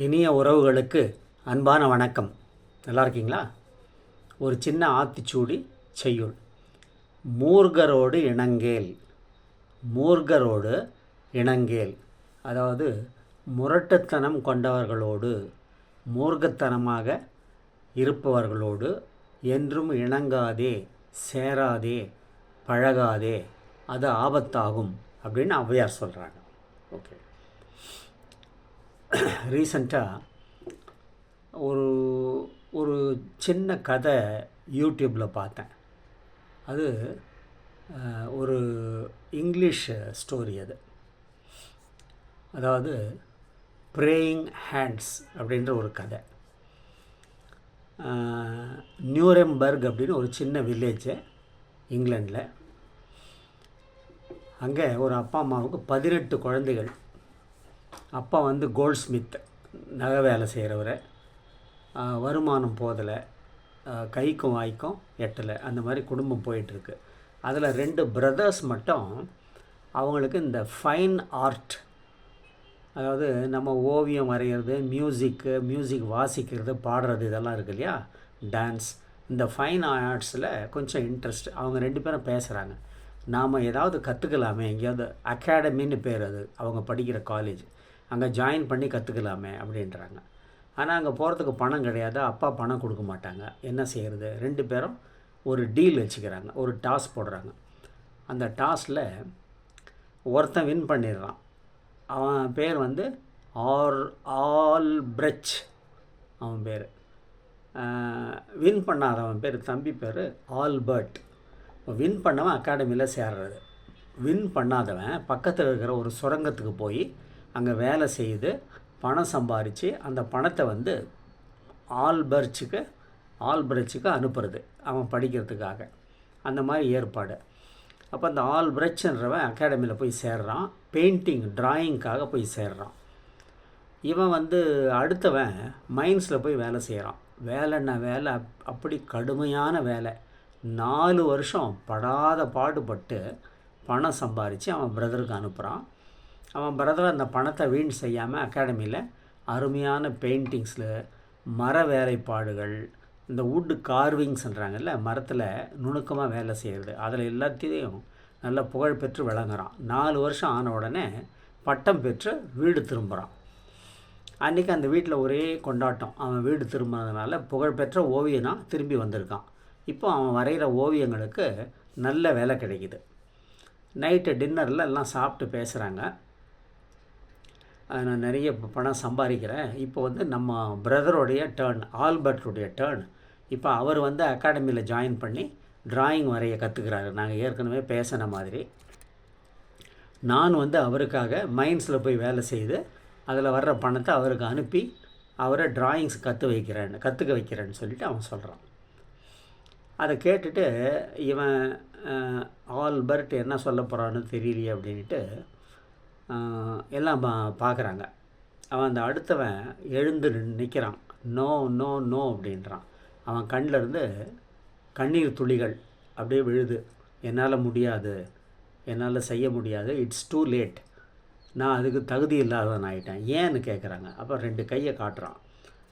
இனிய உறவுகளுக்கு அன்பான வணக்கம். நல்லா இருக்கீங்களா? ஒரு சின்ன ஆத்திச்சூடி செய்யுள். மூர்க்கரோடு இணங்கேல். மூர்க்கரோடு இணங்கேல், அதாவது முரட்டுத்தனம் கொண்டவர்களோடு, மூர்க்கத்தனமாக இருப்பவர்களோடு என்றும் இணங்காதே, சேராதே, பழகாதே, அது ஆபத்தாகும் அப்படின்னு ஔவையார் சொல்கிறாங்க. ஓகே, ரீசண்டாக ஒரு ஒரு சின்ன கதை யூடியூப்பில் பார்த்தேன். அது ஒரு இங்கிலீஷ் ஸ்டோரி. அதாவது ப்ரேயிங் ஹேண்ட்ஸ் அப்படின்ற ஒரு கதை. நியூரெம்பர்க் அப்படின்னு ஒரு சின்ன வில்லேஜு இங்கிலாண்டில். அங்கே ஒரு அப்பா அம்மாவுக்கு 18 குழந்தைகள். அப்பா கோல்ட் ஸ்மித், நகை வேலை செய்கிறவர். வருமானம் போதலை, கைக்கும் வாய்க்கும் எட்டலை, அந்த மாதிரி குடும்பம் போயிட்டுருக்கு. அதில் 2 பிரதர்ஸ் மட்டும் அவங்களுக்கு இந்த ஃபைன் ஆர்ட், அதாவது நம்ம ஓவியம் வரைகிறது, மியூசிக் வாசிக்கிறது, பாடுறது, இதெல்லாம் இருக்குது இல்லையா, டான்ஸ், இந்த ஃபைன் ஆர்ட்ஸில் கொஞ்சம் இன்ட்ரெஸ்ட். அவங்க 2 பேரும் பேசுகிறாங்க, நாம் ஏதாவது கற்றுக்கலாமே, எங்கேயாவது அகாடமின்னு பேர், அது அவங்க படிக்கிற காலேஜ், அங்கே ஜாயின் பண்ணி கற்றுக்கலாமே அப்படின்றாங்க. ஆனால் அங்கே போகிறதுக்கு பணம் கிடையாது, அப்பா பணம் கொடுக்க மாட்டாங்க. என்ன செய்கிறது? 2 பேரும் ஒரு டீல் வச்சுக்கிறாங்க, ஒரு டாஸ் போடுறாங்க. அந்த டாஸில் ஒருத்தன் வின் பண்ணிடுறான். அவன் பேர் ஆல்பிரச், அவன் பேர். வின் பண்ணாதவன் பேர், தம்பி பேர் ஆல்பர்ட். வின் பண்ணவன் அகாடமியில் சேர்றது. வின் பண்ணாதவன் பக்கத்தில் இருக்கிற ஒரு சுரங்கத்துக்கு போய் அங்கே வேலை செய்து பணம் சம்பாரித்து அந்த பணத்தை ஆல்பிரச்சுக்கு அனுப்புறது, அவன் படிக்கிறதுக்காக. அந்த மாதிரி ஏற்பாடு. அப்போ அந்த ஆல்பிரச்ன்றவன் அகாடமியில் போய் சேர்றான், டிராயிங்காக போய் சேர்றான். இவன் அடுத்தவன் மைன்ஸில் போய் வேலை செய்கிறான். வேலைன்னா வேலை, அப்படி கடுமையான வேலை. 4 வருஷம் படாத பாடுபட்டு பணம் சம்பாரித்து அவன் பிரதருக்கு அனுப்புகிறான். அவன் பிரதர் அந்த பணத்தை வீண் செய்யாமல் அகாடமியில் அருமையான பெயிண்டிங்ஸில், மர வேலைப்பாடுகள், இந்த வுட்டு கார்விங்ஸ்ன்றாங்கல்ல, மரத்தில் நுணுக்கமாக வேலை செய்கிறது, அதில் எல்லாத்தையும் நல்ல புகழ் பெற்று விளங்குறான். 4 வருஷம் ஆன உடனே பட்டம் பெற்று வீடு திரும்புகிறான். அன்றைக்கி அந்த வீட்டில் ஒரே கொண்டாட்டம். அவன் வீடு திரும்பினதுனால புகழ்பெற்ற ஓவியனாக திரும்பி வந்திருக்கான். இப்போ அவன் வரைகிற ஓவியங்களுக்கு நல்ல வேலை கிடைக்கிது. நைட்டு டின்னரில் எல்லாம் சாப்பிட்டு பேசுகிறாங்க. நான் நிறைய பணம் சம்பாதிக்கிறேன், இப்போ நம்ம பிரதருடைய டேர்ன், ஆல்பர்ட்டுடைய டேர்ன். இப்போ அவர் அகாடமியில் ஜாயின் பண்ணி டிராயிங் வரைய கற்றுக்கிறாரு. நாங்கள் ஏற்கனவே பேசின மாதிரி நான் அவருக்காக மைன்ஸில் போய் வேலை செய்து அதில் வர்ற பணத்தை அவருக்கு அனுப்பி அவரை டிராயிங்ஸ் கற்றுக்க வைக்கிறேன்னு சொல்லிவிட்டு அவன் சொல்கிறான். அதை கேட்டுட்டு இவன் ஆல்பர்ட் என்ன சொல்ல போகிறான்னு தெரியலையே அப்படின்ட்டு எல்லாம் பார்க்குறாங்க. அவன் அந்த அடுத்தவன் எழுந்து நிற்கிறான். நோ நோ நோ அப்படின்றான். அவன் கண்ணிலேருந்து கண்ணீர் துளிகள் அப்படியே விழுது. என்னால் முடியாது, என்னால் செய்ய முடியாது, இட்ஸ் டூ லேட், நான் அதுக்கு தகுதி இல்லாதவன் ஆகிட்டேன். ஏன்னு கேட்குறாங்க. அப்போ 2 கையை காட்டுறான்.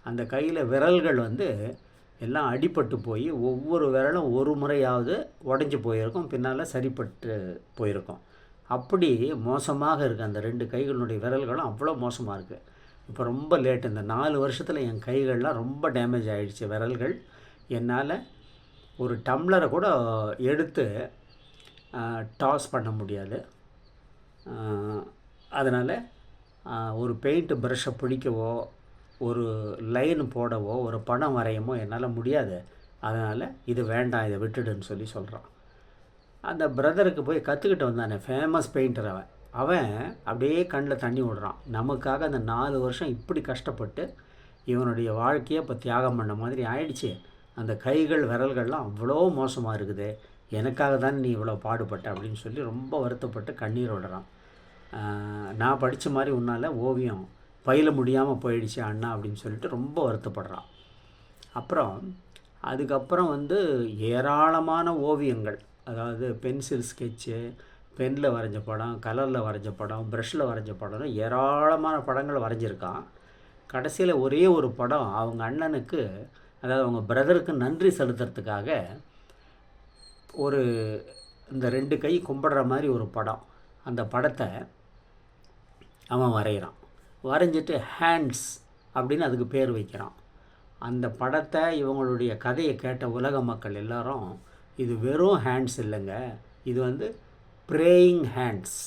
அந்த கையில் விரல்கள் எல்லாம் அடிபட்டு போய் ஒவ்வொரு விரலும் ஒரு முறையாவது உடஞ்சி போயிருக்கும், பின்னால் சரிப்பட்டு போயிருக்கும். அப்படி மோசமாக இருக்குது அந்த 2 கைகளுடைய விரல்களும், அவ்வளோ மோசமாக இருக்குது. இப்போ ரொம்ப லேட், இந்த 4 வருஷத்தில் என் கைகள்லாம் ரொம்ப டேமேஜ் ஆகிடுச்சு, விரல்கள். என்னால் ஒரு டம்ளரை கூட எடுத்து டாஸ் பண்ண முடியாது. அதனால் ஒரு பெயிண்ட் ப்ரஷ்ஷை பிடிக்கவோ, ஒரு லைன் போடவோ, ஒரு படம் வரையமோ என்னால் முடியாது. அதனால் இது வேண்டாம், இதை விட்டுடுன்னு சொல்கிறான். அந்த பிரதருக்கு போய் கற்றுக்கிட்டு வந்தானே ஃபேமஸ் பெயிண்டர், அவன் அப்படியே கண்ணில் தண்ணி விடுறான். நமக்காக அந்த 4 வருஷம் இப்படி கஷ்டப்பட்டு இவனுடைய வாழ்க்கையை இப்போ தியாகம் பண்ண மாதிரி ஆயிடுச்சு. அந்த கைகள் விரல்கள்லாம் அவ்வளோ மோசமாக இருக்குது, எனக்காக தான் நீ இவ்வளோ பாடுபட்ட அப்படின்னு சொல்லி ரொம்ப வருத்தப்பட்டு கண்ணீர் விடுறான். நான் படித்த மாதிரி உன்னால் ஓவியம் பயில முடியாமல் போயிடுச்சு அண்ணா அப்படின்னு சொல்லிட்டு ரொம்ப வருத்தப்படுறான். அப்புறம் அதுக்கப்புறம் ஏராளமான ஓவியங்கள், அதாவது பென்சில் ஸ்கெட்சு, பெனில் வரைஞ்ச படம், கலரில் வரைஞ்ச படம், ப்ரஷில் வரைஞ்ச படம், ஏராளமான படங்கள் வரைஞ்சிருக்கான். கடைசியில் ஒரே ஒரு படம் அவங்க அண்ணனுக்கு, அதாவது அவங்க பிரதருக்கு நன்றி செலுத்துறதுக்காக ஒரு இந்த 2 கை கும்பிடுற மாதிரி ஒரு படம். அந்த படத்தை அவன் வரைகிறான். வரைஞ்சிட்டு ஹேண்ட்ஸ் அப்படின்னு அதுக்கு பேர் வைக்கிறான். அந்த படத்தை, இவங்களுடைய கதையை கேட்ட உலக மக்கள் எல்லாரும், இது வெறும் ஹேண்ட்ஸ் இல்லைங்க, இது வந்து ப்ரேயிங் ஹேண்ட்ஸ்,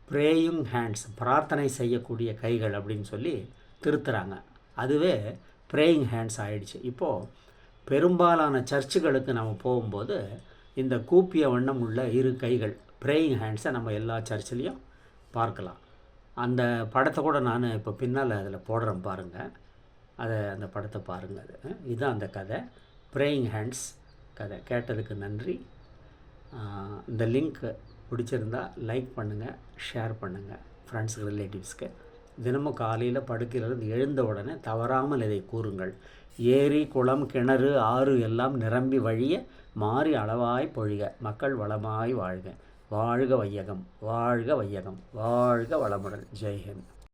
ப்ரேயிங் ஹேண்ட்ஸ், பிரார்த்தனை செய்யக்கூடிய கைகள் அப்படின்னு சொல்லி திருத்துறாங்க. அதுவே ப்ரேயிங் ஹேண்ட்ஸ் ஆயிடுச்சு. இப்போது பெரும்பாலான சர்ச்சுகளுக்கு நம்ம போகும்போது இந்த கூப்பிய வண்ணம் உள்ள 2 கைகள், ப்ரேயிங் ஹேண்ட்ஸை நம்ம எல்லா சர்ச்சிலையும் பார்க்கலாம். அந்த படத்தை கூட நான் இப்போ பின்னால் அதில் போடுறேன் பாருங்கள். அந்த படத்தை பாருங்கள். இதுதான் அந்த கதை, ப்ரேயிங் ஹேண்ட்ஸ் கதை. கேட்டதுக்கு நன்றி. இந்த லிங்க் பிடிச்சிருந்தா லைக் பண்ணுங்கள், ஷேர் பண்ணுங்கள் ஃப்ரெண்ட்ஸுக்கு, ரிலேட்டிவ்ஸ்க்கு. தினமும் காலையில் படுக்கையிலிருந்து எழுந்த உடனே தவறாமல் இதை கூறுங்கள். ஏரி, குளம், கிணறு, ஆறு எல்லாம் நிரம்பி வழிய மாறி அளவாய் பொழிக, மக்கள் வளமாய் வாழ்க. வாழ்க வையகம், வாழ்க வையகம், வாழ்க வளமுடன். ஜெய்ஹிந்த்.